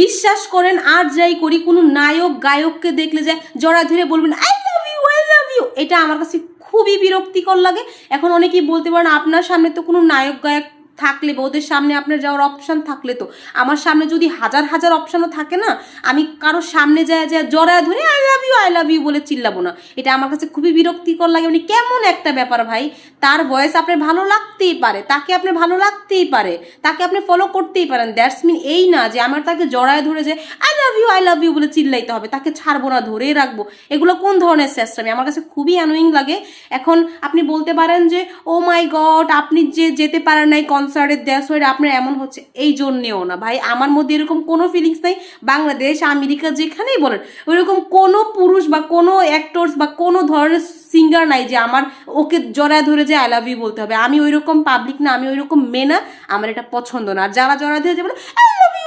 বিশ্বাস করেন আর যাই করি কোনো নায়ক গায়ককে দেখলে যে জড়া ধরে বলবেন I love you I love you, এটা আমার কাছে খুবই বিরক্তিকর লাগে। এখন অনেকেই বলতে পারেন আপনার সামনে তো কোনো নায়ক গায়ক থাকলে বা ওদের সামনে আপনার যাওয়ার অপশান থাকলে, তো আমার সামনে যদি হাজার হাজার অপশানও থাকে না, আমি কারোর সামনে যায় জড়ায় ধরে আই লাভ ইউ বলে চিল্লাবো না। এটা আমার কাছে খুবই বিরক্তিকর লাগে। মানে কেমন একটা ব্যাপার ভাই, তার ভয়েস আপনার ভালো লাগতেই পারে, তাকে আপনার ভালো লাগতেই পারে, তাকে আপনি ফলো করতেই পারেন, দ্যাটস মিন এই না যে আমার তাকে জড়ায় ধরে যে আই লাভ ইউ বলে চিল্লাইতে হবে, তাকে ছাড়বো না, ধরেই রাখবো। এগুলো কোন ধরনের চেষ্টামি, আমার কাছে খুবই অ্যানোয়িং লাগে। এখন আপনি বলতে পারেন যে ও মাই গড আপনি যে যেতে পারেন নাই কনসার্টে, দ্যাটস ওয়াই আপনার এমন হচ্ছে, এই জন্যেও না ভাই, আমার মধ্যে এরকম কোনো ফিলিংস নাই। বাংলাদেশ আমেরিকা যেখানেই বলেন ওইরকম কোনো পুরুষ বা কোনো অ্যাক্টরস বা কোনো ধরনের সিঙ্গার নাই যে আমার ওকে জড়ায় ধরে যে আই লাভ ইউ বলতে হবে। আমি ওই রকম পাবলিক না, আমি ওই রকম মেয়ে না, আমার এটা পছন্দ না। আর যারা জড়ায় ধরে যে বলে আই লাভ ইউ